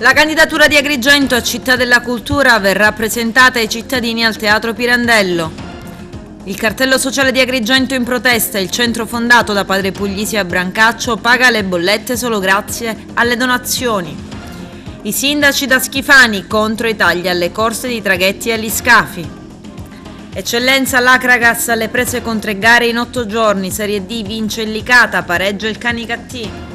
La candidatura di Agrigento a Città della Cultura verrà presentata ai cittadini al Teatro Pirandello. Il cartello sociale di Agrigento in protesta, il centro fondato da padre Puglisi a Brancaccio paga le bollette solo grazie alle donazioni. I sindaci da Schifani contro i tagli alle corse di traghetti e agli scafi. Eccellenza l'Acragas alle prese con 3 gare in 8 giorni, Serie D vince il Licata, pareggia il Canicattì.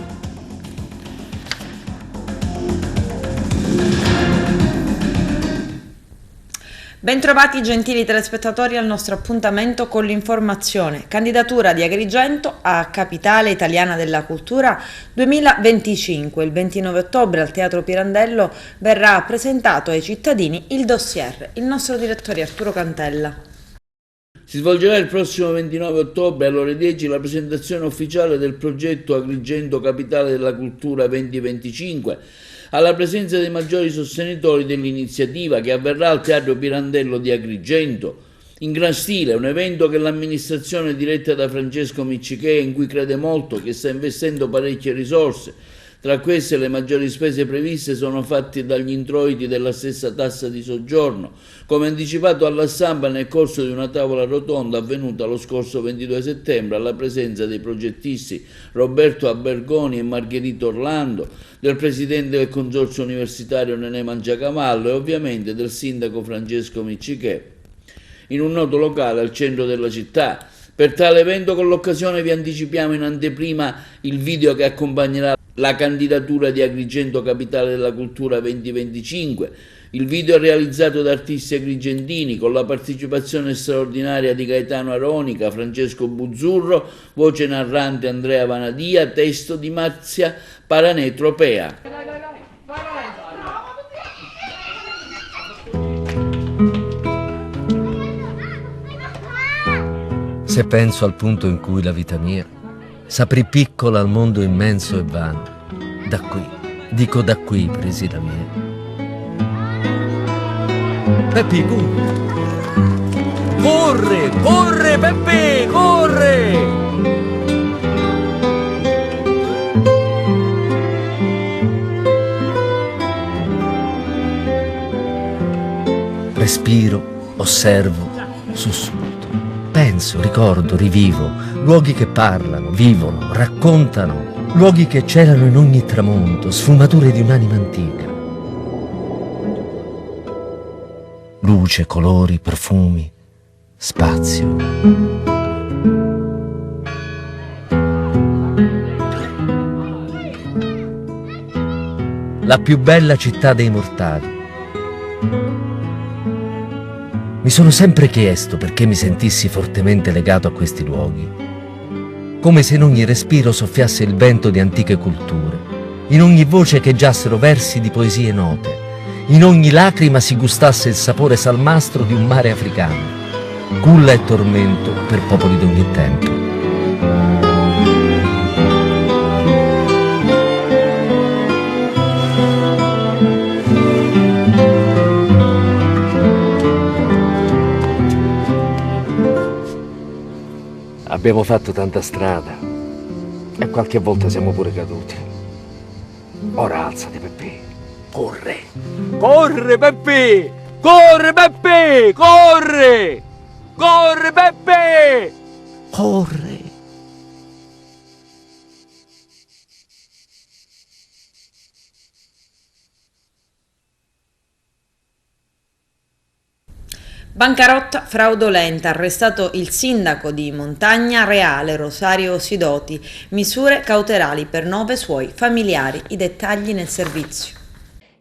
Bentrovati gentili telespettatori al nostro appuntamento con l'informazione. Candidatura di Agrigento a Capitale Italiana della Cultura 2025. Il 29 ottobre al Teatro Pirandello verrà presentato ai cittadini il dossier. Il nostro direttore Arturo Cantella. Si svolgerà il prossimo 29 ottobre alle ore 10 la presentazione ufficiale del progetto Agrigento Capitale della Cultura 2025, alla presenza dei maggiori sostenitori dell'iniziativa, che avverrà al Teatro Pirandello di Agrigento. In gran stile, un evento che l'amministrazione diretta da Francesco Miccichè, in cui crede molto, che sta investendo parecchie risorse. Tra queste le maggiori spese previste sono fatte dagli introiti della stessa tassa di soggiorno, come anticipato alla stampa nel corso di una tavola rotonda avvenuta lo scorso 22 settembre alla presenza dei progettisti Roberto Albergoni e Margherita Orlando, del presidente del consorzio universitario Nenè Mangiacavallo e ovviamente del sindaco Francesco Miccichè, in un noto locale al centro della città. Per tale evento, con l'occasione, vi anticipiamo in anteprima il video che accompagnerà la candidatura di Agrigento Capitale della Cultura 2025. Il video è realizzato da artisti agrigentini con la partecipazione straordinaria di Gaetano Aronica, Francesco Buzzurro, voce narrante Andrea Vanadia, testo di Marzia Paranè Tropea. Se penso al punto in cui la vita mia s'aprì piccola al mondo immenso e vano, da qui, dico da qui presi la mia. Peppi, corre, corre Peppi, corre! Respiro, osservo, sussulto. Penso, ricordo, rivivo, luoghi che parlano, vivono, raccontano, luoghi che celano in ogni tramonto, sfumature di un'anima antica. Luce, colori, profumi, spazio. La più bella città dei mortali. Mi sono sempre chiesto perché mi sentissi fortemente legato a questi luoghi, come se in ogni respiro soffiasse il vento di antiche culture, in ogni voce echeggiassero versi di poesie note, in ogni lacrima si gustasse il sapore salmastro di un mare africano, culla e tormento per popoli d'ogni tempo. Abbiamo fatto tanta strada e qualche volta siamo pure caduti. Ora alzati, Peppi. Corre! Corre, Peppi! Corre, Peppi! Corre! Corre, Peppi! Corre! Bancarotta fraudolenta, arrestato il sindaco di Montagna Reale Rosario Sidoti, misure cautelari per 9 suoi familiari, i dettagli nel servizio.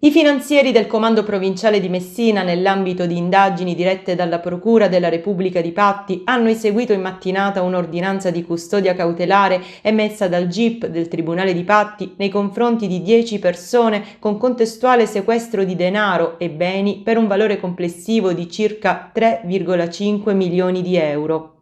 I finanzieri del Comando Provinciale di Messina, nell'ambito di indagini dirette dalla Procura della Repubblica di Patti, hanno eseguito in mattinata un'ordinanza di custodia cautelare emessa dal GIP del Tribunale di Patti nei confronti di 10 persone con contestuale sequestro di denaro e beni per un valore complessivo di circa 3,5 milioni di euro.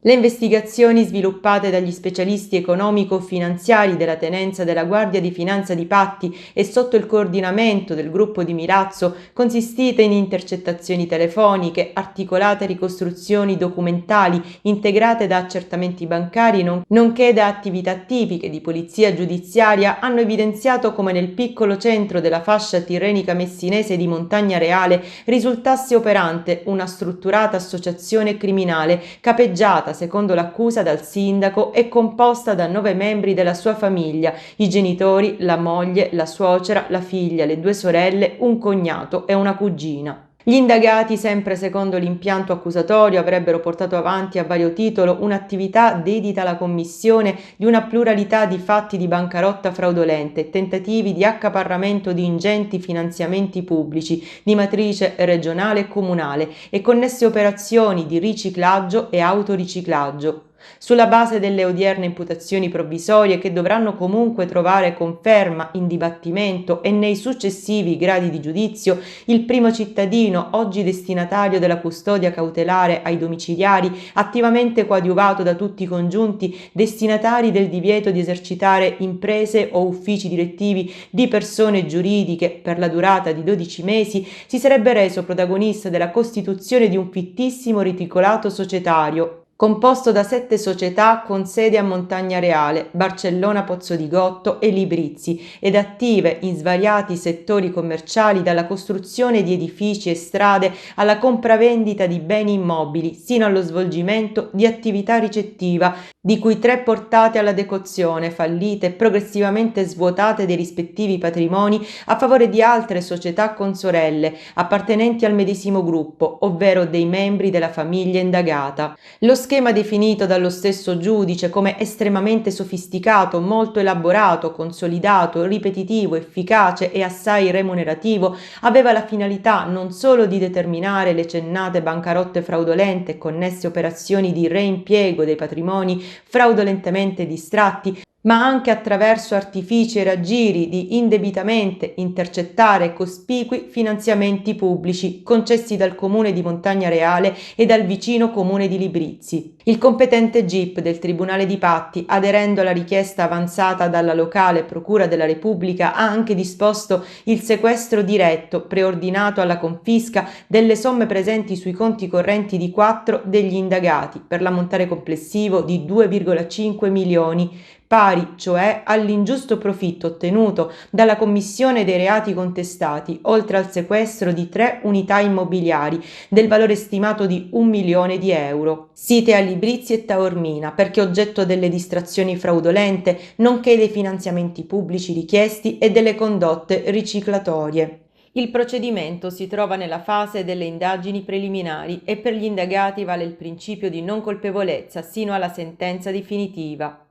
Le investigazioni sviluppate dagli specialisti economico-finanziari della Tenenza della Guardia di Finanza di Patti e sotto il coordinamento del gruppo di Milazzo, consistite in intercettazioni telefoniche, articolate ricostruzioni documentali integrate da accertamenti bancari nonché da attività tipiche di polizia giudiziaria, hanno evidenziato come nel piccolo centro della fascia tirrenica messinese di Montagna Reale risultasse operante una strutturata associazione criminale capeggiata secondo l'accusa dal sindaco e composta da 9 membri della sua famiglia, i genitori, la moglie, la suocera, la figlia, le 2 sorelle, un cognato e una cugina. Gli indagati, sempre secondo l'impianto accusatorio, avrebbero portato avanti a vario titolo un'attività dedita alla commissione di una pluralità di fatti di bancarotta fraudolente e tentativi di accaparramento di ingenti finanziamenti pubblici di matrice regionale e comunale e connesse operazioni di riciclaggio e autoriciclaggio. Sulla base delle odierne imputazioni provvisorie, che dovranno comunque trovare conferma in dibattimento e nei successivi gradi di giudizio, il primo cittadino, oggi destinatario della custodia cautelare ai domiciliari, attivamente coadiuvato da tutti i congiunti destinatari del divieto di esercitare imprese o uffici direttivi di persone giuridiche per la durata di 12 mesi, si sarebbe reso protagonista della costituzione di un fittissimo reticolato societario composto da 7 società con sede a Montagna Reale, Barcellona Pozzo di Gotto e Librizzi, ed attive in svariati settori commerciali, dalla costruzione di edifici e strade alla compravendita di beni immobili, sino allo svolgimento di attività ricettiva, di cui 3 portate alla decozione, fallite e progressivamente svuotate dei rispettivi patrimoni a favore di altre società consorelle appartenenti al medesimo gruppo, ovvero dei membri della famiglia indagata. Lo schema definito dallo stesso giudice come estremamente sofisticato, molto elaborato, consolidato, ripetitivo, efficace e assai remunerativo aveva la finalità non solo di determinare le cennate bancarotte fraudolente e connesse operazioni di reimpiego dei patrimoni fraudolentemente distratti, ma anche attraverso artifici e raggiri di indebitamente intercettare cospicui finanziamenti pubblici concessi dal comune di Montagna Reale e dal vicino comune di Librizzi. Il competente GIP del Tribunale di Patti, aderendo alla richiesta avanzata dalla locale Procura della Repubblica, ha anche disposto il sequestro diretto, preordinato alla confisca delle somme presenti sui conti correnti di 4 degli indagati, per l'ammontare complessivo di 2,5 milioni, pari cioè all'ingiusto profitto ottenuto dalla commissione dei reati contestati, oltre al sequestro di 3 unità immobiliari del valore stimato di 1 milione di euro, site a Librizzi e Taormina, perché oggetto delle distrazioni fraudolente, nonché dei finanziamenti pubblici richiesti e delle condotte riciclatorie. Il procedimento si trova nella fase delle indagini preliminari e per gli indagati vale il principio di non colpevolezza sino alla sentenza definitiva.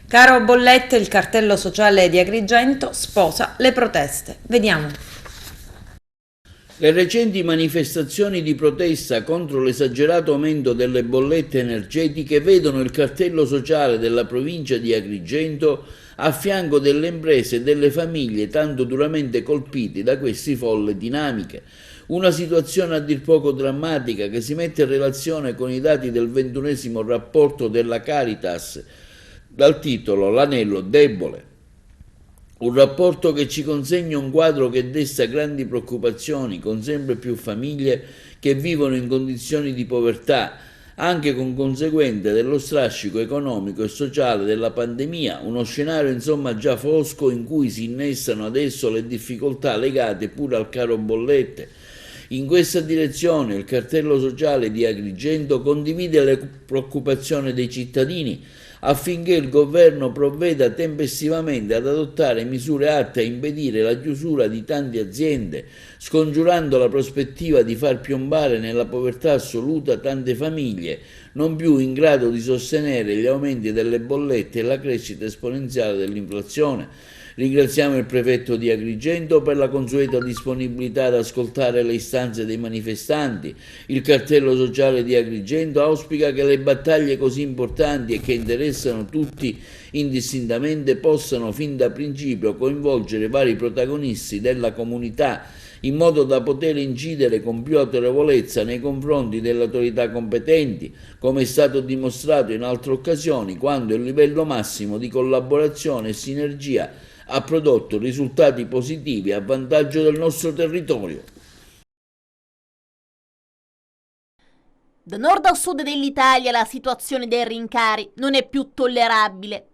Caro bollette, il cartello sociale di Agrigento sposa le proteste. Vediamo. Le recenti manifestazioni di protesta contro l'esagerato aumento delle bollette energetiche vedono il cartello sociale della provincia di Agrigento a fianco delle imprese e delle famiglie tanto duramente colpite da queste folle dinamiche. Una situazione a dir poco drammatica che si mette in relazione con i dati del 21° rapporto della Caritas, dal titolo L'anello debole. Un rapporto che ci consegna un quadro che desta grandi preoccupazioni, con sempre più famiglie che vivono in condizioni di povertà, anche con conseguente dello strascico economico e sociale della pandemia, uno scenario insomma già fosco in cui si innestano adesso le difficoltà legate pure al caro bollette. In questa direzione il cartello sociale di Agrigento condivide le preoccupazioni dei cittadini affinché il governo provveda tempestivamente ad adottare misure atte a impedire la chiusura di tante aziende, scongiurando la prospettiva di far piombare nella povertà assoluta tante famiglie, non più in grado di sostenere gli aumenti delle bollette e la crescita esponenziale dell'inflazione. Ringraziamo il prefetto di Agrigento per la consueta disponibilità ad ascoltare le istanze dei manifestanti. Il cartello sociale di Agrigento auspica che le battaglie così importanti e che interessano tutti indistintamente possano fin da principio coinvolgere vari protagonisti della comunità in modo da poter incidere con più autorevolezza nei confronti delle autorità competenti, come è stato dimostrato in altre occasioni, quando il livello massimo di collaborazione e sinergia ha prodotto risultati positivi a vantaggio del nostro territorio. Da nord a sud dell'Italia la situazione dei rincari non è più tollerabile.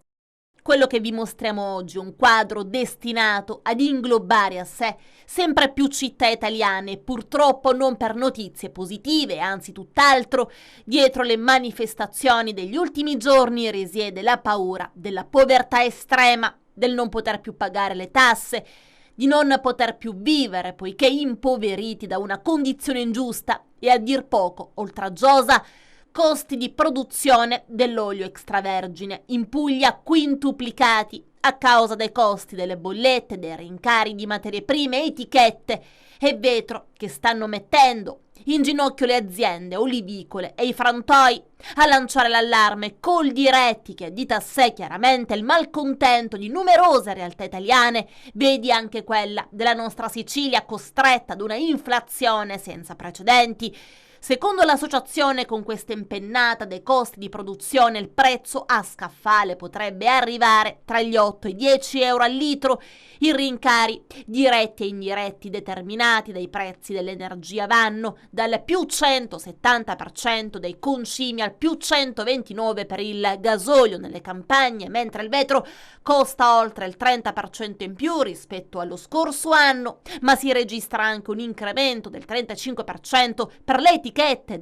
Quello che vi mostriamo oggi è un quadro destinato ad inglobare a sé sempre più città italiane, purtroppo non per notizie positive, anzi tutt'altro. Dietro le manifestazioni degli ultimi giorni risiede la paura della povertà estrema, del non poter più pagare le tasse, di non poter più vivere poiché impoveriti da una condizione ingiusta e a dir poco oltraggiosa costi di produzione dell'olio extravergine in Puglia quintuplicati a causa dei costi delle bollette, dei rincari di materie prime, etichette e vetro che stanno mettendo in ginocchio le aziende olivicole e i frantoi. A lanciare l'allarme Coldiretti, che addita a sé chiaramente il malcontento di numerose realtà italiane, vedi anche quella della nostra Sicilia costretta ad una inflazione senza precedenti. Secondo l'associazione, con questa impennata dei costi di produzione il prezzo a scaffale potrebbe arrivare tra gli 8 e i 10 euro al litro. I rincari diretti e indiretti determinati dai prezzi dell'energia vanno dal più 170% dei concimi al più 129% per il gasolio nelle campagne, mentre il vetro costa oltre il 30% in più rispetto allo scorso anno, ma si registra anche un incremento del 35% per le etichette,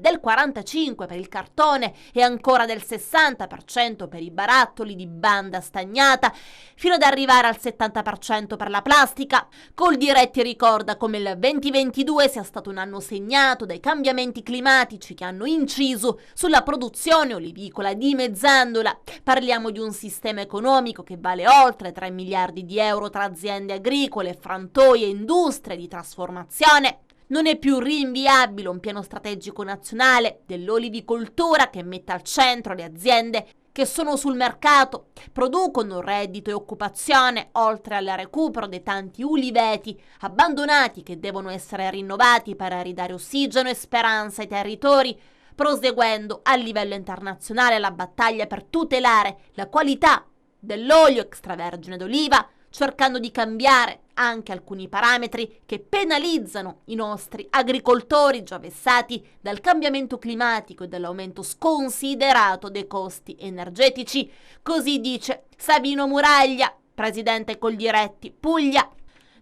del 45% per il cartone e ancora del 60% per i barattoli di banda stagnata, fino ad arrivare al 70% per la plastica. Coldiretti ricorda come il 2022 sia stato un anno segnato dai cambiamenti climatici che hanno inciso sulla produzione olivicola, dimezzandola. Parliamo di un sistema economico che vale oltre 3 miliardi di euro tra aziende agricole, frantoi e industrie di trasformazione. Non è più rinviabile un piano strategico nazionale dell'olivicoltura che metta al centro le aziende che sono sul mercato, producono reddito e occupazione, oltre al recupero dei tanti uliveti abbandonati che devono essere rinnovati per ridare ossigeno e speranza ai territori, proseguendo a livello internazionale la battaglia per tutelare la qualità dell'olio extravergine d'oliva, cercando di cambiare anche alcuni parametri che penalizzano i nostri agricoltori già vessati dal cambiamento climatico e dall'aumento sconsiderato dei costi energetici. Così dice Sabino Muraglia, presidente Coldiretti Puglia.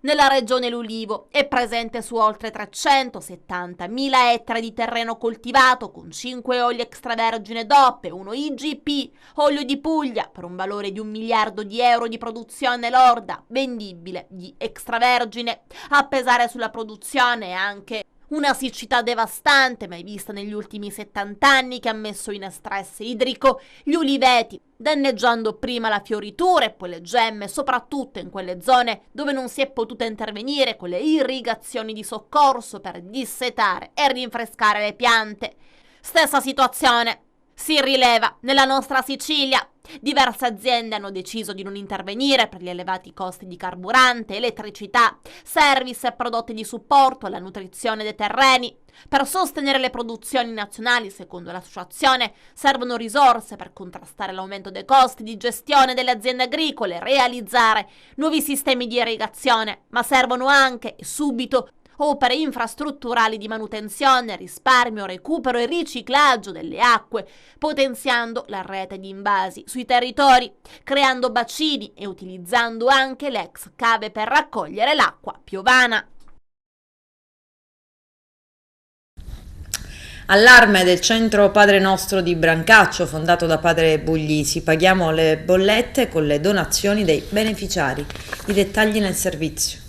Nella regione l'ulivo è presente su oltre 370.000 ettari di terreno coltivato con 5 oli extravergine DOP e 1 IGP, olio di Puglia, per un valore di 1 miliardo di euro di produzione lorda vendibile di extravergine. A pesare sulla produzione è anche una siccità devastante mai vista negli ultimi 70 anni che ha messo in stress idrico gli uliveti, danneggiando prima la fioritura e poi le gemme, soprattutto in quelle zone dove non si è potuta intervenire con le irrigazioni di soccorso per dissetare e rinfrescare le piante. Stessa situazione si rileva nella nostra Sicilia. Diverse aziende hanno deciso di non intervenire per gli elevati costi di carburante, elettricità, service e prodotti di supporto alla nutrizione dei terreni. Per sostenere le produzioni nazionali, secondo l'associazione, servono risorse per contrastare l'aumento dei costi di gestione delle aziende agricole, realizzare nuovi sistemi di irrigazione, ma servono anche, e subito, opere infrastrutturali di manutenzione, risparmio, recupero e riciclaggio delle acque, potenziando la rete di invasi sui territori, creando bacini e utilizzando anche le ex cave per raccogliere l'acqua piovana. Allarme del centro Padre Nostro di Brancaccio, fondato da padre Buglisi. Paghiamo le bollette con le donazioni dei beneficiari. I dettagli nel servizio.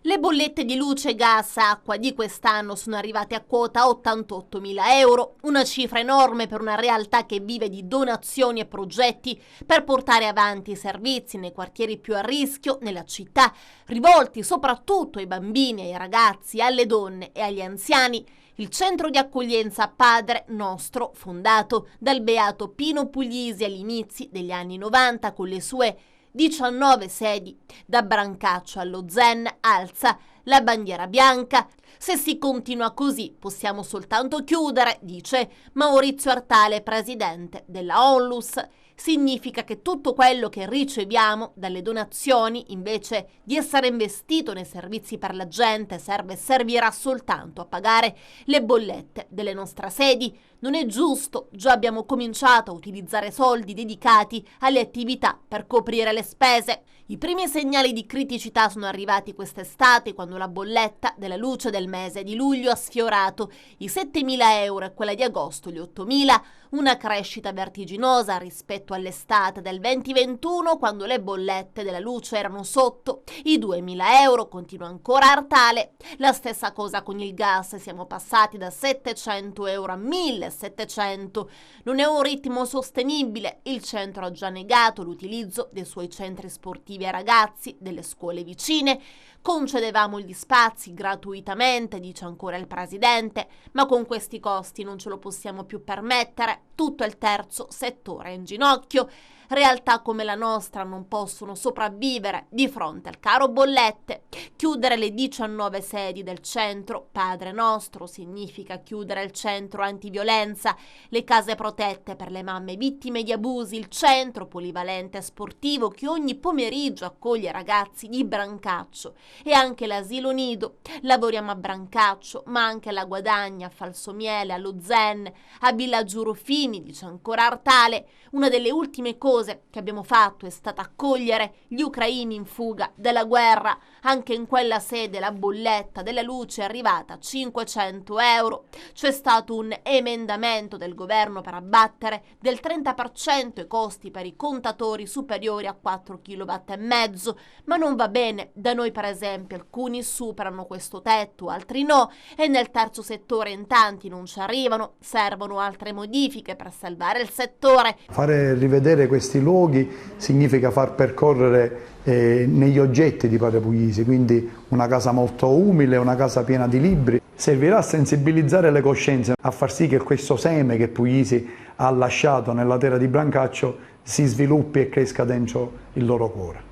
Le bollette di luce, gas, acqua di quest'anno sono arrivate a quota 88.000 euro, una cifra enorme per una realtà che vive di donazioni e progetti per portare avanti i servizi nei quartieri più a rischio nella città, rivolti soprattutto ai bambini, ai ragazzi, alle donne e agli anziani. Il centro di accoglienza Padre Nostro, fondato dal beato Pino Puglisi agli inizi degli anni 90 con le sue 19 sedi. Da Brancaccio allo Zen alza la bandiera bianca. Se si continua così possiamo soltanto chiudere, dice Maurizio Artale, presidente della Onlus. Significa che tutto quello che riceviamo dalle donazioni, invece di essere investito nei servizi per la gente, servirà soltanto a pagare le bollette delle nostre sedi. Non è giusto, già abbiamo cominciato a utilizzare soldi dedicati alle attività per coprire le spese. I primi segnali di criticità sono arrivati quest'estate, quando la bolletta della luce del mese di luglio ha sfiorato i 7.000 euro e quella di agosto gli 8.000, una crescita vertiginosa rispetto all'estate del 2021, quando le bollette della luce erano sotto i 2.000 euro, continua ancora Artale. La stessa cosa con il gas, siamo passati da 700 euro a 1.700. Non è un ritmo sostenibile, il centro ha già negato l'utilizzo dei suoi centri sportivi ai ragazzi delle scuole vicine. Concedevamo gli spazi gratuitamente, dice ancora il presidente, ma con questi costi non ce lo possiamo più permettere. Tutto il terzo settore è in ginocchio. Realtà come la nostra non possono sopravvivere di fronte al caro bollette. Chiudere le 19 sedi del centro Padre Nostro significa chiudere il centro antiviolenza, le case protette per le mamme vittime di abusi, il centro polivalente sportivo che ogni pomeriggio accoglie ragazzi di Brancaccio e anche l'asilo nido. Lavoriamo a Brancaccio, ma anche alla Guadagna, a Falsomiele, allo Zen, a Villaggio Ruffini, dice ancora Artale. Una delle ultime cose che abbiamo fatto è stata accogliere gli ucraini in fuga dalla guerra. Anche in quella sede la bolletta della luce è arrivata a 500 euro. C'è stato un emendamento del governo per abbattere del 30% i costi per i contatori superiori a 4,5 kW, ma non va bene. Da noi, per esempio, alcuni superano questo tetto, altri no, e nel terzo settore in tanti non ci arrivano. Servono altre modifiche per salvare il settore. Fare rivedere questi luoghi significa far percorrere negli oggetti di Padre Puglisi, quindi una casa molto umile, una casa piena di libri. Servirà a sensibilizzare le coscienze, a far sì che questo seme che Puglisi ha lasciato nella terra di Brancaccio si sviluppi e cresca dentro il loro cuore.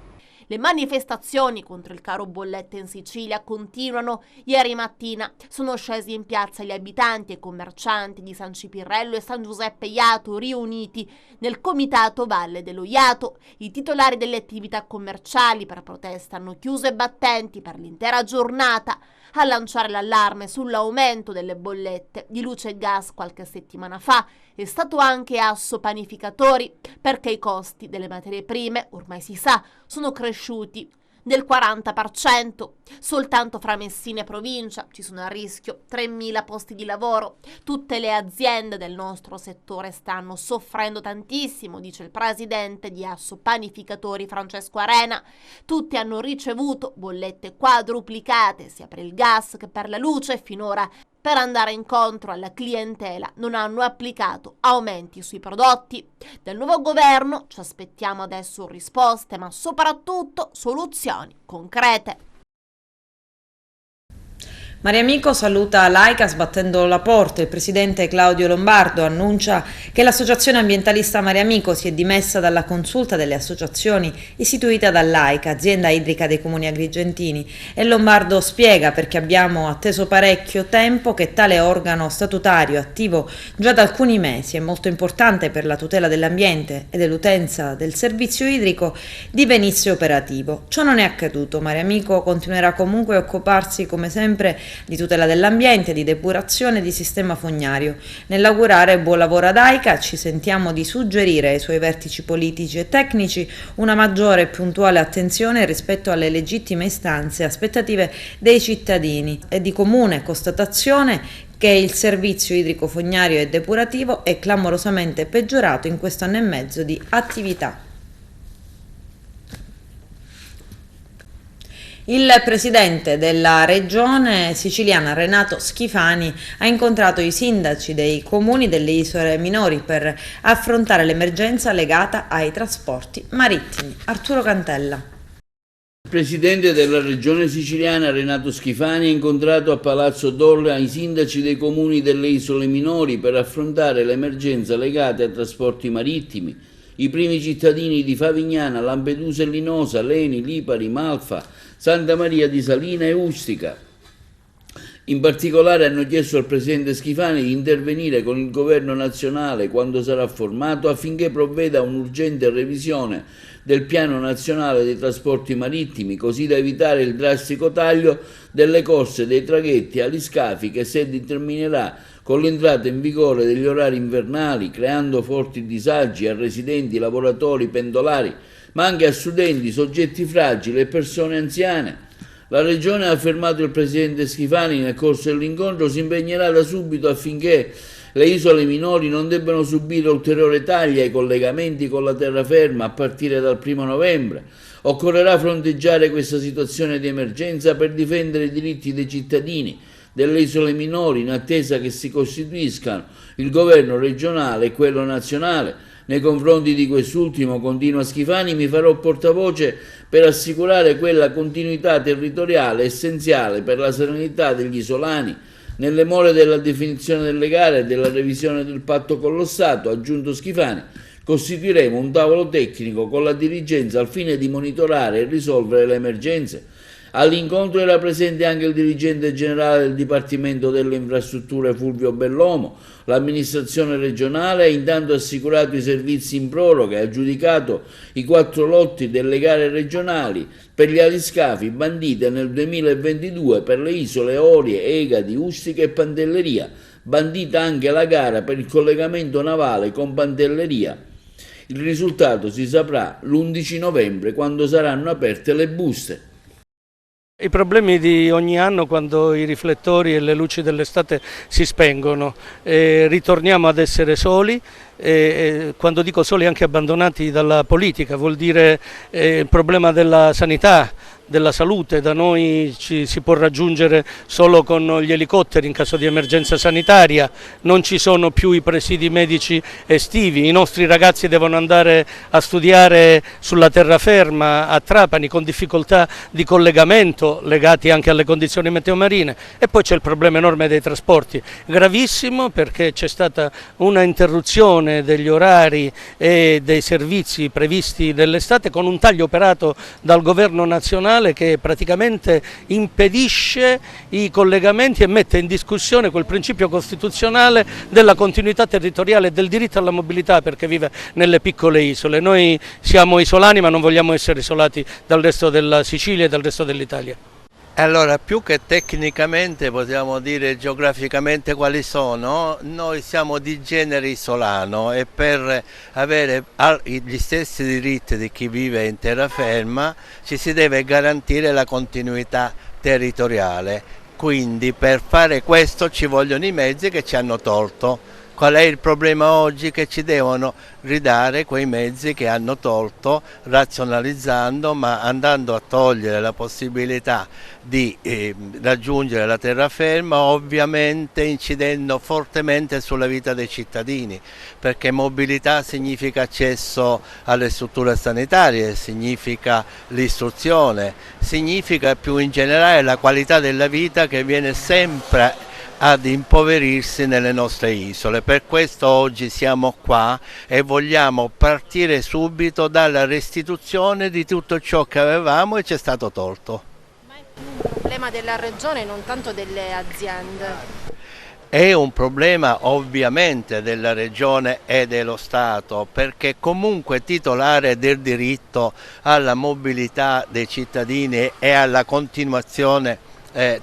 Le manifestazioni contro il caro bollette in Sicilia continuano. Ieri mattina sono scesi in piazza gli abitanti e commercianti di San Cipirrello e San Giuseppe Jato, riuniti nel comitato Valle dello Jato. I titolari delle attività commerciali per protesta hanno chiuso i battenti per l'intera giornata. A lanciare l'allarme sull'aumento delle bollette di luce e gas qualche settimana fa è stato anche Assopanificatori, perché i costi delle materie prime, ormai si sa, sono cresciuti del 40%. Soltanto fra Messina e provincia ci sono a rischio 3.000 posti di lavoro. Tutte le aziende del nostro settore stanno soffrendo tantissimo, dice il presidente di Assopanificatori Francesco Arena. Tutti hanno ricevuto bollette quadruplicate sia per il gas che per la luce. Finora, per andare incontro alla clientela, non hanno applicato aumenti sui prodotti. Dal nuovo governo ci aspettiamo adesso risposte, ma soprattutto soluzioni concrete. Mariamico saluta l'AICA sbattendo la porta. Il presidente Claudio Lombardo annuncia che l'associazione ambientalista Mariamico si è dimessa dalla consulta delle associazioni istituita dall'AICA, azienda idrica dei comuni agrigentini, e Lombardo spiega perché abbiamo atteso parecchio tempo che tale organo statutario, attivo già da alcuni mesi e molto importante per la tutela dell'ambiente e dell'utenza del servizio idrico, divenisse operativo. Ciò non è accaduto. Mariamico continuerà comunque a occuparsi come sempre di tutela dell'ambiente, di depurazione e di sistema fognario. Nell'augurare buon lavoro ad AICA ci sentiamo di suggerire ai suoi vertici politici e tecnici una maggiore e puntuale attenzione rispetto alle legittime istanze e aspettative dei cittadini e di comune constatazione che il servizio idrico fognario e depurativo è clamorosamente peggiorato in questo anno e mezzo di attività. Il presidente della regione siciliana Renato Schifani ha incontrato i sindaci dei comuni delle isole minori per affrontare l'emergenza legata ai trasporti marittimi. Arturo Cantella. Il presidente della regione siciliana Renato Schifani ha incontrato a Palazzo Dolla i sindaci dei comuni delle isole minori per affrontare l'emergenza legata ai trasporti marittimi. i primi cittadini di Favignana, Lampedusa e Linosa, Leni, Lipari, Malfa, Santa Maria di Salina e Ustica. In particolare hanno chiesto al Presidente Schifani di intervenire con il Governo nazionale quando sarà formato affinché provveda a un'urgente revisione del Piano Nazionale dei Trasporti Marittimi, così da evitare il drastico taglio delle corse dei traghetti agli scafi che se determinerà con l'entrata in vigore degli orari invernali, creando forti disagi a residenti, lavoratori, pendolari, ma anche a studenti, soggetti fragili e persone anziane. La Regione, ha affermato il Presidente Schifani nel corso dell'incontro, si impegnerà da subito affinché le isole minori non debbano subire ulteriori tagli ai collegamenti con la terraferma a partire dal 1° novembre. Occorrerà fronteggiare questa situazione di emergenza per difendere i diritti dei cittadini delle isole minori, in attesa che si costituiscano il governo regionale e quello nazionale. Nei confronti di quest'ultimo, continua Schifani, mi farò portavoce per assicurare quella continuità territoriale essenziale per la serenità degli isolani. Nelle more della definizione delle gare e della revisione del patto con lo Stato, ha aggiunto Schifani, costituiremo un tavolo tecnico con la dirigenza al fine di monitorare e risolvere le emergenze. All'incontro era presente anche il dirigente generale del Dipartimento delle Infrastrutture Fulvio Bellomo. L'amministrazione regionale ha intanto assicurato i servizi in proroga e aggiudicato i 4 lotti delle gare regionali per gli aliscafi bandite nel 2022 per le isole Orie, Egadi, Ustica e Pantelleria. Bandita anche la gara per il collegamento navale con Pantelleria. Il risultato si saprà l'11 novembre quando saranno aperte le buste. I problemi di ogni anno, quando i riflettori e le luci dell'estate si spengono, ritorniamo ad essere soli, quando dico soli anche abbandonati dalla politica, vuol dire il problema della sanità, della salute. Da noi si può raggiungere solo con gli elicotteri in caso di emergenza sanitaria, non ci sono più i presidi medici estivi, i nostri ragazzi devono andare a studiare sulla terraferma a Trapani con difficoltà di collegamento legati anche alle condizioni meteomarine, e poi c'è il problema enorme dei trasporti, gravissimo, perché c'è stata una interruzione degli orari e dei servizi previsti dell'estate con un taglio operato dal governo nazionale che praticamente impedisce i collegamenti e mette in discussione quel principio costituzionale della continuità territoriale e del diritto alla mobilità per chi vive nelle piccole isole. Noi siamo isolani, ma non vogliamo essere isolati dal resto della Sicilia e dal resto dell'Italia. Allora, più che tecnicamente possiamo dire geograficamente quali sono, noi siamo di genere isolano e per avere gli stessi diritti di chi vive in terraferma ci si deve garantire la continuità territoriale, quindi per fare questo ci vogliono i mezzi che ci hanno tolto. Qual è il problema oggi? Che ci devono ridare quei mezzi che hanno tolto, razionalizzando, ma andando a togliere la possibilità di raggiungere la terraferma, ovviamente incidendo fortemente sulla vita dei cittadini, perché mobilità significa accesso alle strutture sanitarie, significa l'istruzione, significa più in generale la qualità della vita che viene sempre ad impoverirsi nelle nostre isole. Per questo oggi siamo qua e vogliamo partire subito dalla restituzione di tutto ciò che avevamo e ci è stato tolto. Ma è un problema della regione, non tanto delle aziende? È un problema ovviamente della regione e dello Stato, perché comunque titolare del diritto alla mobilità dei cittadini e alla continuazione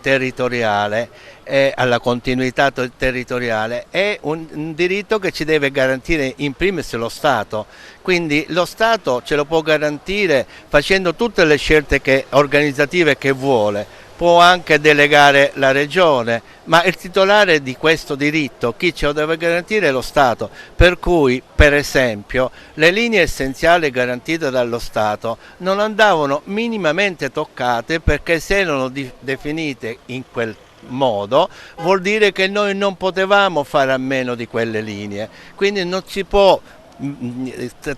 territoriale e alla continuità territoriale è un diritto che ci deve garantire in primis lo Stato, quindi lo Stato ce lo può garantire facendo tutte le scelte organizzative che vuole, può anche delegare la regione, ma il titolare di questo diritto, chi ce lo deve garantire è lo Stato, per cui per esempio le linee essenziali garantite dallo Stato non andavano minimamente toccate, perché se erano definite in quel modo vuol dire che noi non potevamo fare a meno di quelle linee, quindi non si può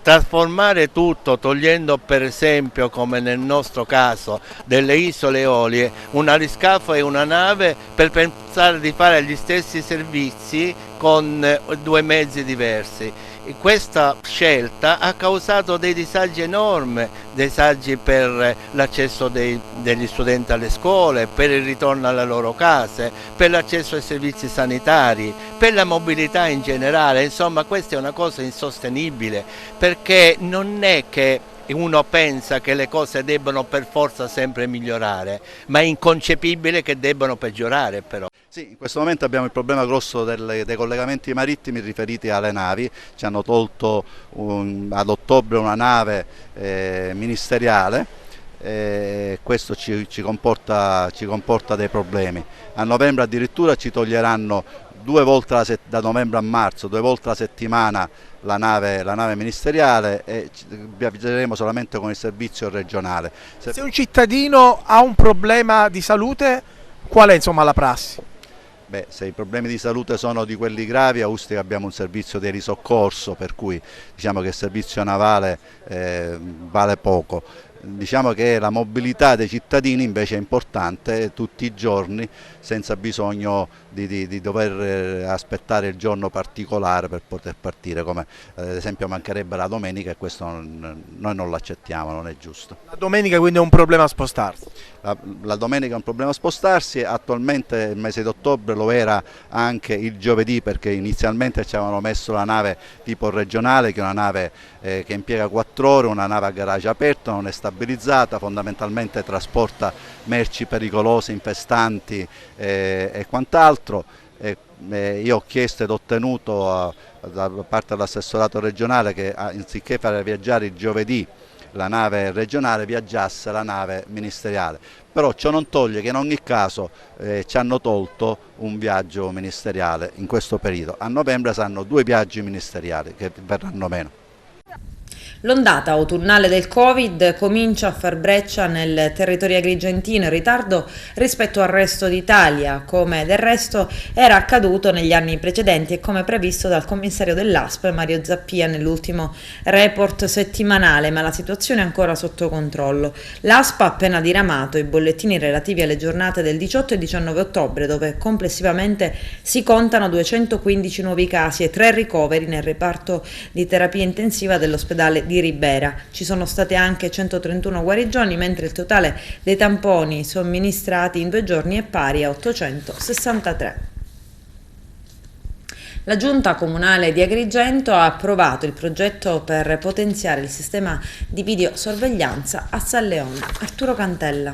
trasformare tutto togliendo per esempio, come nel nostro caso delle isole Eolie, un aliscafo e una nave per pensare di fare gli stessi servizi con due mezzi diversi. Questa scelta ha causato dei disagi enormi, disagi per l'accesso degli studenti alle scuole, per il ritorno alle loro case, per l'accesso ai servizi sanitari, per la mobilità in generale. Insomma, questa è una cosa insostenibile, perché non è che uno pensa che le cose debbano per forza sempre migliorare, ma è inconcepibile che debbano peggiorare però. Sì, in questo momento abbiamo il problema grosso dei collegamenti marittimi riferiti alle navi. Ci hanno tolto ad ottobre una nave ministeriale, questo ci comporta dei problemi. A novembre addirittura ci toglieranno due volte da novembre a marzo, 2 volte alla settimana la nave ministeriale, e viaggeremo solamente con il servizio regionale. Se un cittadino ha un problema di salute, qual è la prassi? Beh, se i problemi di salute sono di quelli gravi, a Ustica abbiamo un servizio di risoccorso, per cui diciamo che il servizio navale vale poco. Diciamo che la mobilità dei cittadini invece è importante tutti i giorni, senza bisogno di dover aspettare il giorno particolare per poter partire, come ad esempio mancherebbe la domenica, e questo noi non l'accettiamo, non è giusto. La domenica quindi è un problema a spostarsi? La domenica è un problema a spostarsi, attualmente il mese di ottobre lo era anche il giovedì, perché inizialmente ci avevano messo la nave tipo regionale, che è una nave che impiega 4 ore, una nave a garage aperto, non è stabilizzata, fondamentalmente trasporta merci pericolose, infestanti e quant'altro. Io ho chiesto ed ottenuto da parte dell'assessorato regionale che anziché fare viaggiare il giovedì la nave regionale, viaggiasse la nave ministeriale, però ciò non toglie che in ogni caso ci hanno tolto un viaggio ministeriale in questo periodo. A novembre saranno 2 viaggi ministeriali che verranno meno. L'ondata autunnale del Covid comincia a far breccia nel territorio agrigentino in ritardo rispetto al resto d'Italia, come del resto era accaduto negli anni precedenti e come previsto dal commissario dell'ASP Mario Zappia nell'ultimo report settimanale, ma la situazione è ancora sotto controllo. L'ASP ha appena diramato i bollettini relativi alle giornate del 18 e 19 ottobre, dove complessivamente si contano 215 nuovi casi e 3 ricoveri nel reparto di terapia intensiva dell'ospedale di Ribera. Ci sono state anche 131 guarigioni, mentre il totale dei tamponi somministrati in 2 giorni è pari a 863. La Giunta Comunale di Agrigento ha approvato il progetto per potenziare il sistema di videosorveglianza a San Leone. Arturo Cantella.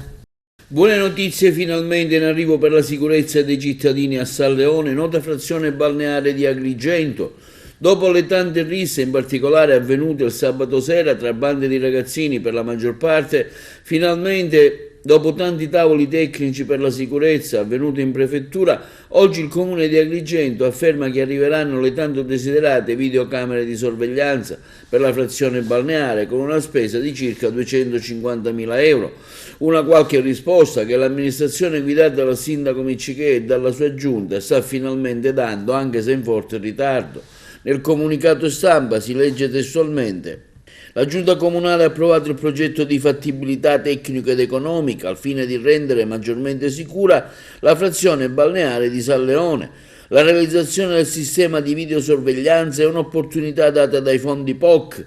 Buone notizie finalmente in arrivo per la sicurezza dei cittadini a San Leone, nota frazione balneare di Agrigento. Dopo le tante risse, in particolare avvenute il sabato sera tra bande di ragazzini per la maggior parte, finalmente, dopo tanti tavoli tecnici per la sicurezza avvenuti in prefettura, oggi il Comune di Agrigento afferma che arriveranno le tanto desiderate videocamere di sorveglianza per la frazione balneare con una spesa di circa 250.000 euro. Una qualche risposta che l'amministrazione guidata dal sindaco Miccichè e dalla sua giunta sta finalmente dando, anche se in forte ritardo. Nel comunicato stampa si legge testualmente: la Giunta Comunale ha approvato il progetto di fattibilità tecnico ed economica al fine di rendere maggiormente sicura la frazione balneare di San Leone. La realizzazione del sistema di videosorveglianza è un'opportunità data dai fondi POC,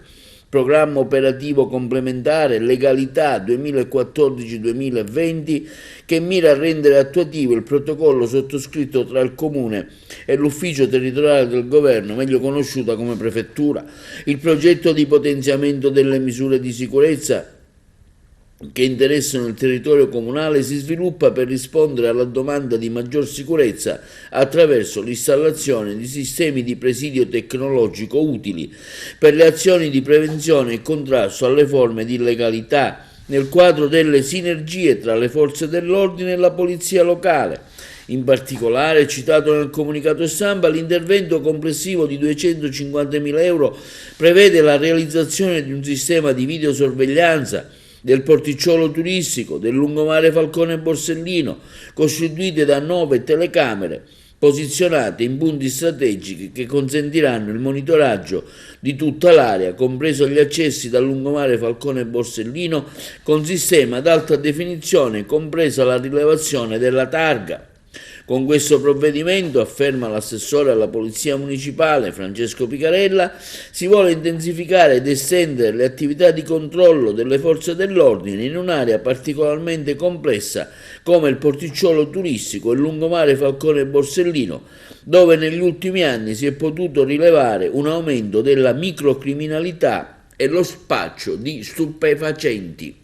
Programma Operativo Complementare Legalità 2014-2020, che mira a rendere attuativo il protocollo sottoscritto tra il Comune e l'Ufficio Territoriale del Governo, meglio conosciuta come Prefettura. Il progetto di potenziamento delle misure di sicurezza che interessano il territorio comunale si sviluppa per rispondere alla domanda di maggior sicurezza attraverso l'installazione di sistemi di presidio tecnologico utili per le azioni di prevenzione e contrasto alle forme di illegalità, nel quadro delle sinergie tra le forze dell'ordine e la polizia locale. In particolare, citato nel comunicato stampa, l'intervento complessivo di 250.000 euro prevede la realizzazione di un sistema di videosorveglianza del porticciolo turistico del lungomare Falcone Borsellino, costituite da 9 telecamere posizionate in punti strategici che consentiranno il monitoraggio di tutta l'area, compreso gli accessi dal lungomare Falcone Borsellino, con sistema ad alta definizione, compresa la rilevazione della targa. Con questo provvedimento, afferma l'assessore alla Polizia Municipale Francesco Picarella, si vuole intensificare ed estendere le attività di controllo delle forze dell'ordine in un'area particolarmente complessa come il porticciolo turistico e il lungomare Falcone Borsellino, dove negli ultimi anni si è potuto rilevare un aumento della microcriminalità e lo spaccio di stupefacenti.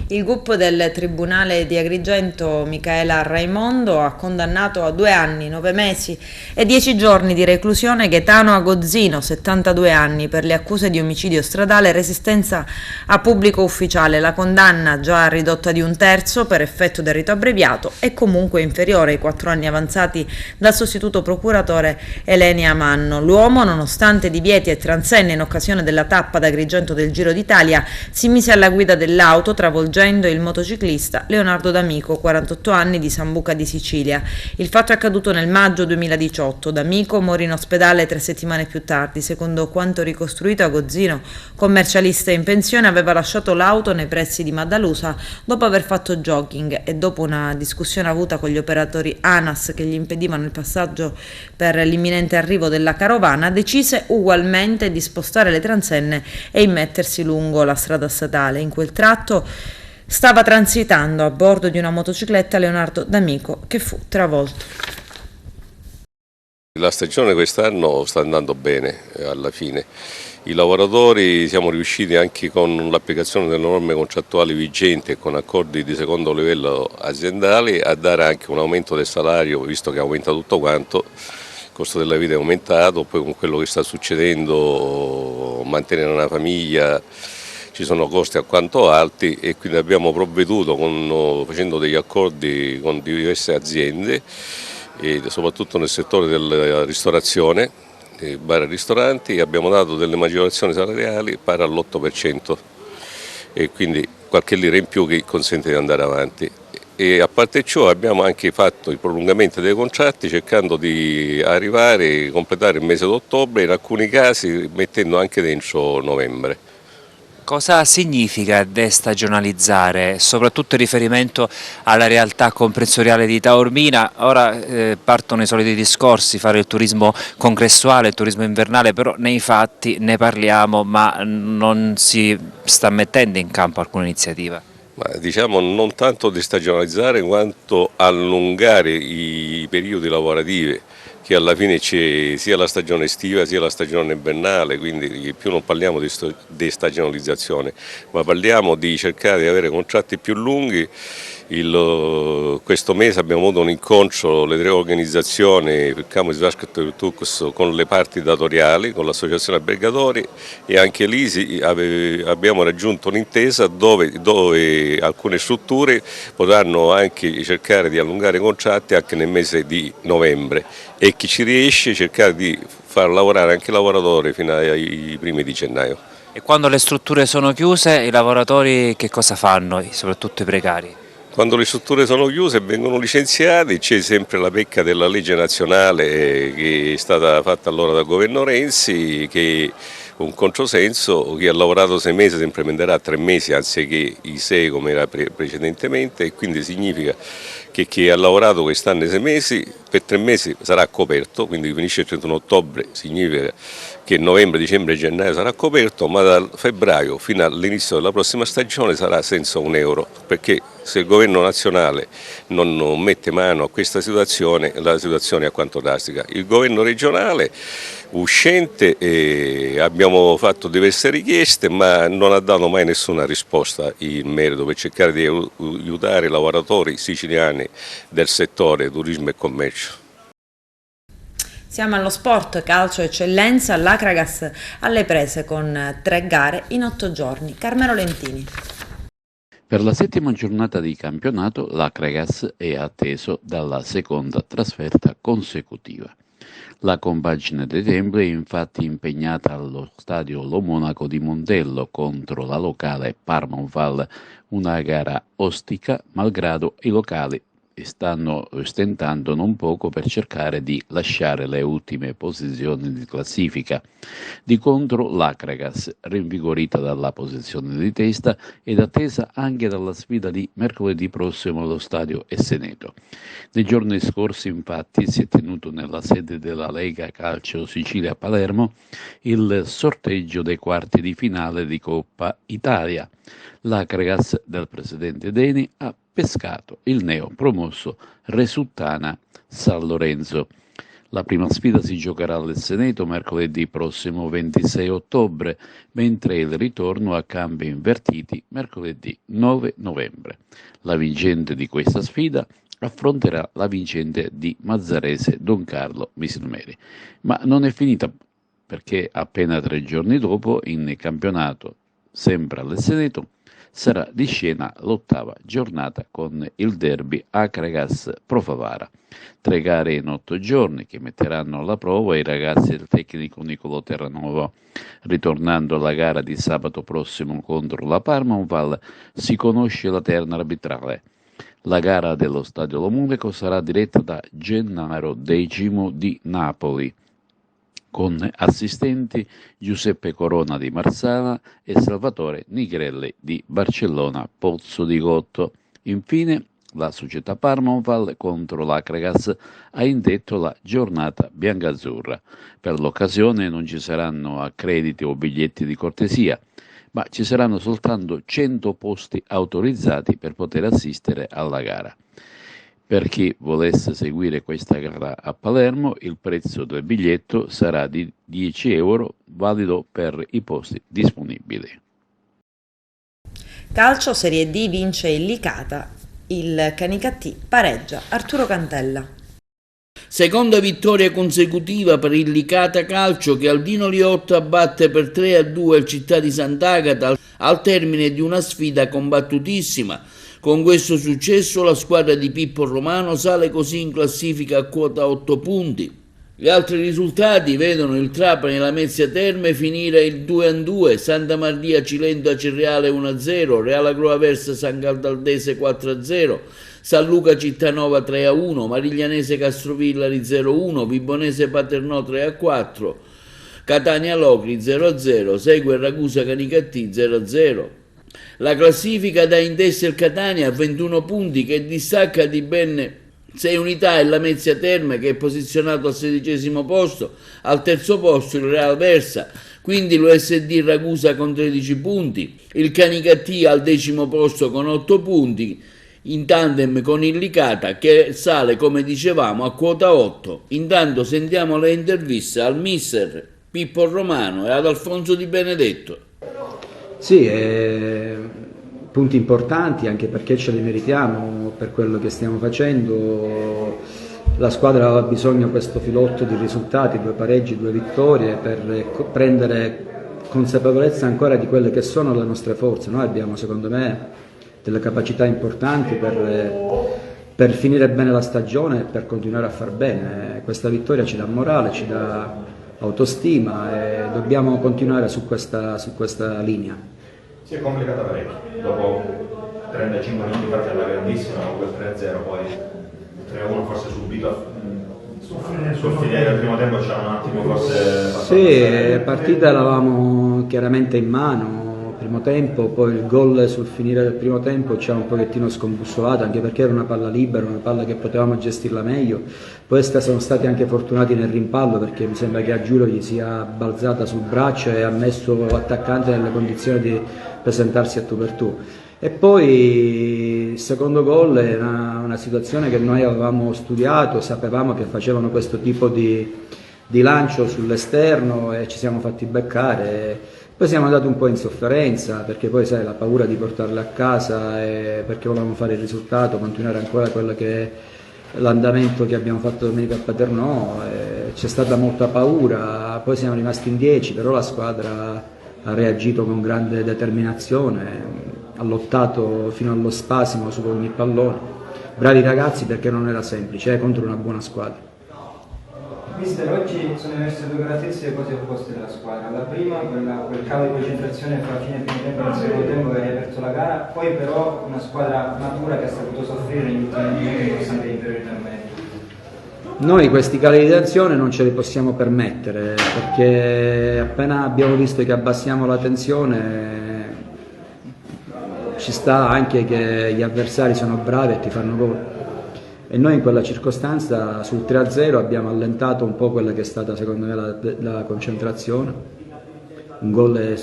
Il GUP del Tribunale di Agrigento, Micaela Raimondo, ha condannato a 2 anni, 9 mesi e 10 giorni di reclusione Gaetano Agozzino, 72 anni, per le accuse di omicidio stradale e resistenza a pubblico ufficiale. La condanna, già ridotta di 1/3 per effetto del rito abbreviato, è comunque inferiore ai 4 anni avanzati dal sostituto procuratore Elenia Manno. L'uomo, nonostante divieti e transenne in occasione della tappa d'Agrigento del Giro d'Italia, si mise alla guida dell'auto travolgendo il motociclista Leonardo D'Amico, 48 anni, di Sambuca di Sicilia. Il fatto è accaduto nel maggio 2018. D'Amico morì in ospedale 3 settimane più tardi. Secondo quanto ricostruito, Agozzino, commercialista in pensione, aveva lasciato l'auto nei pressi di Maddalusa dopo aver fatto jogging e dopo una discussione avuta con gli operatori ANAS che gli impedivano il passaggio per l'imminente arrivo della carovana, decise ugualmente di spostare le transenne e immettersi lungo la strada statale. In quel tratto stava transitando a bordo di una motocicletta Leonardo D'Amico, che fu travolto. La stagione quest'anno sta andando bene alla fine. I lavoratori siamo riusciti anche con l'applicazione delle norme contrattuali vigenti e con accordi di secondo livello aziendali a dare anche un aumento del salario, visto che aumenta tutto quanto, il costo della vita è aumentato, poi con quello che sta succedendo mantenere una famiglia ci sono costi alquanto alti e quindi abbiamo provveduto facendo degli accordi con diverse aziende e soprattutto nel settore della ristorazione, bar e ristoranti, abbiamo dato delle maggiorazioni salariali pari all'8% e quindi qualche lira in più che consente di andare avanti. E a parte ciò abbiamo anche fatto i prolungamenti dei contratti cercando di arrivare e completare il mese d'ottobre, in alcuni casi mettendo anche dentro novembre. Cosa significa destagionalizzare, soprattutto in riferimento alla realtà comprensoriale di Taormina? Ora partono i soliti discorsi, fare il turismo congressuale, il turismo invernale, però nei fatti ne parliamo ma non si sta mettendo in campo alcuna iniziativa. Ma diciamo non tanto destagionalizzare quanto allungare i periodi lavorativi, che alla fine c'è sia la stagione estiva sia la stagione invernale, quindi più non parliamo di destagionalizzazione, ma parliamo di cercare di avere contratti più lunghi. Questo mese abbiamo avuto un incontro, le 3 organizzazioni, il Campo di Svasket e Tux, con le parti datoriali, con l'associazione albergatori e anche lì abbiamo raggiunto un'intesa dove alcune strutture potranno anche cercare di allungare i contratti anche nel mese di novembre e chi ci riesce cercare di far lavorare anche i lavoratori fino ai primi di gennaio. E quando le strutture sono chiuse i lavoratori che cosa fanno, soprattutto i precari? Quando le strutture sono chiuse e vengono licenziati c'è sempre la pecca della legge nazionale che è stata fatta allora dal governo Renzi, che un controsenso, chi ha lavorato 6 mesi si implementerà 3 mesi anziché i 6 come era precedentemente e quindi significa che chi ha lavorato quest'anno 6 mesi per 3 mesi sarà coperto, quindi finisce il 31 ottobre, significa che novembre, dicembre e gennaio sarà coperto, ma da febbraio fino all'inizio della prossima stagione sarà senza un euro, perché se il governo nazionale non mette mano a questa situazione, la situazione è alquanto drastica. Il governo regionale uscente abbiamo fatto diverse richieste, ma non ha dato mai nessuna risposta in merito per cercare di aiutare i lavoratori siciliani del settore turismo e commercio. Siamo allo sport, calcio eccellenza, l'Acragas alle prese con 3 gare in 8 giorni. Carmelo Lentini. Per la 7ª giornata di campionato l'Acragas è atteso dalla seconda trasferta consecutiva. La compagine dei Templi è infatti impegnata allo stadio Lo Monaco di Montello contro la locale Parma Oval, una gara ostica malgrado i locali e stanno stentando non poco per cercare di lasciare le ultime posizioni di classifica. Di contro l'Akragas, rinvigorita dalla posizione di testa ed attesa anche dalla sfida di mercoledì prossimo allo stadio Esseneto. Nei giorni scorsi infatti si è tenuto nella sede della Lega Calcio Sicilia a Palermo il sorteggio dei quarti di finale di Coppa Italia. L'Akragas del presidente Deni ha pescato il neopromosso Resuttana San Lorenzo. La prima sfida si giocherà all'Esseneto mercoledì prossimo 26 ottobre, mentre il ritorno a campi invertiti mercoledì 9 novembre. La vincente di questa sfida affronterà la vincente di Mazzarese Don Carlo Misilmeri. Ma non è finita, perché appena 3 giorni dopo, in campionato, sempre all'Esseneto, sarà di scena l'8ª giornata con il derby Akragas-Pro Favara. 3 gare in 8 giorni che metteranno alla prova i ragazzi del tecnico Nicolò Terranova. Ritornando alla gara di sabato prossimo contro la Parmonval, si conosce la terna arbitrale. La gara dello Stadio Lomuleco sarà diretta da Gennaro Decimo di Napoli, con assistenti Giuseppe Corona di Marsala e Salvatore Nigrelli di Barcellona Pozzo di Gotto. Infine, la società Parmonval contro l'Akragas ha indetto la giornata biancazzurra. Per l'occasione non ci saranno accrediti o biglietti di cortesia, ma ci saranno soltanto 100 posti autorizzati per poter assistere alla gara. Per chi volesse seguire questa gara a Palermo, il prezzo del biglietto sarà di 10 euro, valido per i posti disponibili. Calcio Serie D vince il Licata, il Canicattì pareggia. Arturo Cantella. Seconda vittoria consecutiva per il Licata Calcio che Aldino Liotta batte per 3-2 il Città di Sant'Agata al termine di una sfida combattutissima. Con questo successo la squadra di Pippo Romano sale così in classifica a quota 8 punti. Gli altri risultati vedono il Trapani e la Mezzia Terme finire il 2-2, Santa Maria Cilento Acerreale 1-0, Reale Aversa San Caldaldese 4-0, San Luca Cittanova 3-1, Mariglianese Castrovillari 0-1, Vibonese Paternò 3-4, Catania Locri 0-0, segue Ragusa Canicattì 0-0. La classifica dà in testa il Catania a 21 punti che distacca di ben 6 unità e la Mezzia Terme che è posizionato al 16° posto, al terzo posto il Reale Aversa, quindi l'USD Ragusa con 13 punti, il Canicattì al 10° posto con 8 punti, in tandem con il Licata che sale, come dicevamo, a quota 8. Intanto sentiamo le interviste al mister Pippo Romano e ad Alfonso Di Benedetto. Sì, punti importanti anche perché ce li meritiamo per quello che stiamo facendo. La squadra aveva bisogno di questo filotto di risultati, 2 pareggi, 2 vittorie per prendere consapevolezza ancora di quelle che sono le nostre forze. Noi abbiamo, secondo me, delle capacità importanti per finire bene la stagione e per continuare a far bene. Questa vittoria ci dà morale, ci dà autostima e dobbiamo continuare su questa linea. Si è complicata parecchio, dopo 35 minuti fatti alla grandissima, con quel 3-0, poi il 3-1 forse subito, sul finire del primo tempo c'era un attimo forse... Sì, la partita l'avevamo chiaramente in mano, primo tempo, poi il gol sul finire del primo tempo ci ha un pochettino scombussolato, anche perché era una palla libera, una palla che potevamo gestirla meglio. Poi siamo stati anche fortunati nel rimpallo, perché mi sembra che a Giulio gli sia balzata sul braccio e ha messo l'attaccante nelle condizioni di presentarsi a tu per tu. E poi il secondo gol è una situazione che noi avevamo studiato, sapevamo che facevano questo tipo di lancio sull'esterno e ci siamo fatti beccare. Poi siamo andati un po' in sofferenza, perché poi sai, la paura di portarle a casa, perché volevamo fare il risultato, continuare ancora quello che è l'andamento che abbiamo fatto domenica a Paternò, c'è stata molta paura, poi siamo rimasti in 10, però la squadra ha reagito con grande determinazione, ha lottato fino allo spasimo su ogni pallone. Bravi ragazzi, perché non era semplice, contro una buona squadra. Mister, oggi sono emerse due caratteristiche quasi opposte della squadra. La prima, quel calo di concentrazione fra fine primo tempo e il secondo tempo che ha riaperto la gara, poi però una squadra matura che ha saputo soffrire negli ultimi minuti nonostante l'inferiorità numerica. Noi questi cali di tensione non ce li possiamo permettere, perché appena abbiamo visto che abbassiamo la tensione ci sta anche che gli avversari sono bravi e ti fanno gol. E noi in quella circostanza sul 3-0 abbiamo allentato un po' quella che è stata secondo me la concentrazione. Un gol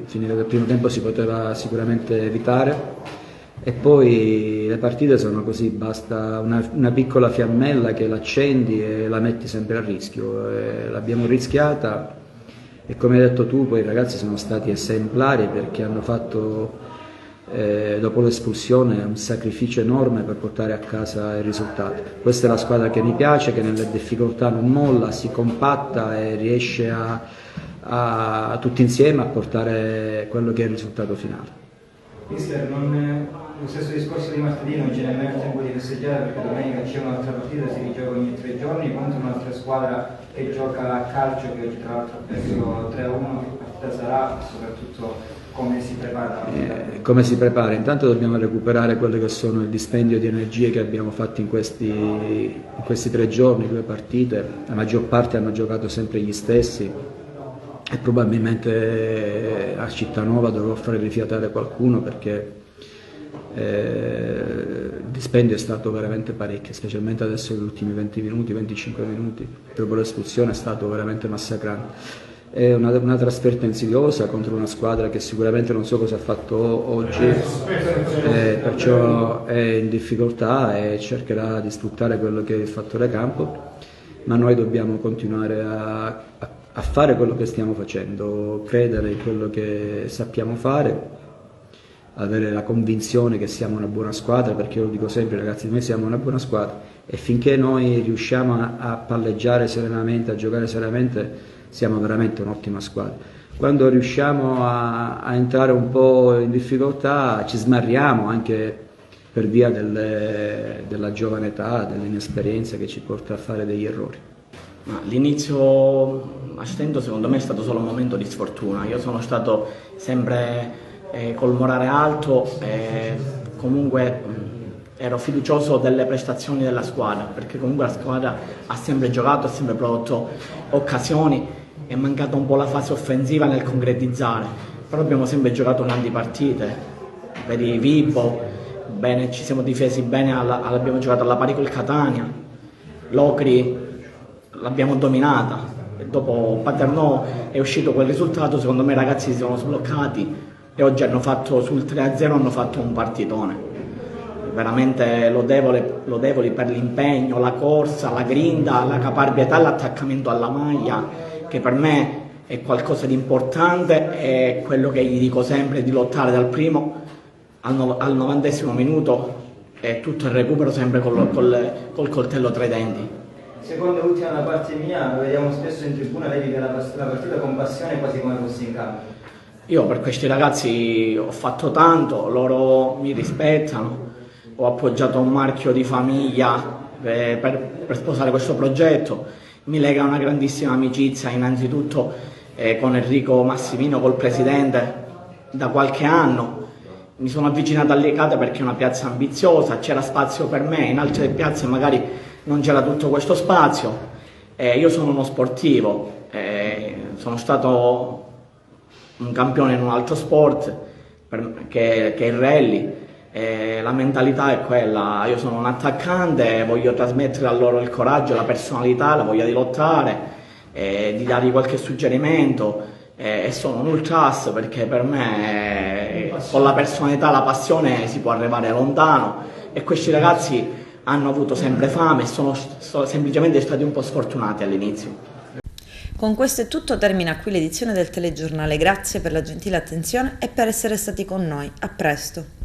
finito il primo tempo si poteva sicuramente evitare, e poi le partite sono così, basta una piccola fiammella che l'accendi e la metti sempre a rischio. L'abbiamo rischiata e come hai detto tu poi i ragazzi sono stati esemplari perché hanno fatto dopo l'espulsione un sacrificio enorme per portare a casa il risultato. Questa è la squadra che mi piace, che nelle difficoltà non molla, si compatta e riesce a tutti insieme a portare quello che è il risultato finale. Mister, lo stesso discorso di martedì, non ce n'è nemmeno tempo di festeggiare perché domenica c'è un'altra partita, si rigioca ogni 3 giorni contro un'altra squadra che gioca a calcio, che oggi tra l'altro ha perso 3-1, che partita sarà, soprattutto come si prepara? Come si prepara? Intanto dobbiamo recuperare quello che sono il dispendio di energie che abbiamo fatto in questi 3 giorni, 2 partite. La maggior parte hanno giocato sempre gli stessi e probabilmente a Cittanova dovrò fare rifiatare qualcuno perché il dispendio è stato veramente parecchio, specialmente adesso negli ultimi 20 minuti, 25 minuti, dopo l'espulsione è stato veramente massacrante. È una trasferta insidiosa contro una squadra che sicuramente non so cosa ha fatto oggi, perciò è in difficoltà e cercherà di sfruttare quello che è il fattore campo, ma noi dobbiamo continuare a fare quello che stiamo facendo, credere in quello che sappiamo fare, avere la convinzione che siamo una buona squadra, perché io lo dico sempre ragazzi, noi siamo una buona squadra e finché noi riusciamo a palleggiare serenamente, a giocare serenamente, siamo veramente un'ottima squadra. Quando riusciamo a entrare un po' in difficoltà ci smarriamo anche per via della giovane età, dell'inesperienza che ci porta a fare degli errori. L'inizio a stento secondo me è stato solo un momento di sfortuna. Io sono stato sempre col morale alto e comunque ero fiducioso delle prestazioni della squadra, perché comunque la squadra ha sempre giocato, ha sempre prodotto occasioni. È mancata un po' la fase offensiva nel concretizzare, però abbiamo sempre giocato grandi partite. Vedi Vibo, bene, ci siamo difesi bene, abbiamo giocato alla pari col Catania, Locri l'abbiamo dominata, e dopo Paternò è uscito quel risultato, secondo me i ragazzi si sono sbloccati e oggi hanno fatto sul 3-0 hanno fatto un partitone. Veramente lodevoli per l'impegno, la corsa, la grinta, la caparbietà, l'attaccamento alla maglia, che per me è qualcosa di importante, è quello che gli dico sempre, di lottare dal primo al 90° minuto e tutto il recupero sempre col coltello tra i denti. Seconda e ultima da parte mia, lo vediamo spesso in tribuna, vedi che la partita con passione quasi come fosse in campo. Io per questi ragazzi ho fatto tanto, loro mi rispettano, ho appoggiato un marchio di famiglia per sposare questo progetto. Mi lega una grandissima amicizia innanzitutto con Enrico Massimino, col presidente, da qualche anno. Mi sono avvicinato all'Icata perché è una piazza ambiziosa, c'era spazio per me, in altre piazze magari non c'era tutto questo spazio. Io sono uno sportivo, sono stato un campione in un altro sport che è il rally. La mentalità è quella, io sono un attaccante, voglio trasmettere a loro il coraggio, la personalità, la voglia di lottare, di dargli qualche suggerimento, e sono un ultras perché per me con la personalità, la passione si può arrivare lontano, e questi ragazzi hanno avuto sempre fame e sono semplicemente stati un po' sfortunati all'inizio. Con questo è tutto, termina qui l'edizione del telegiornale, grazie per la gentile attenzione e per essere stati con noi, a presto.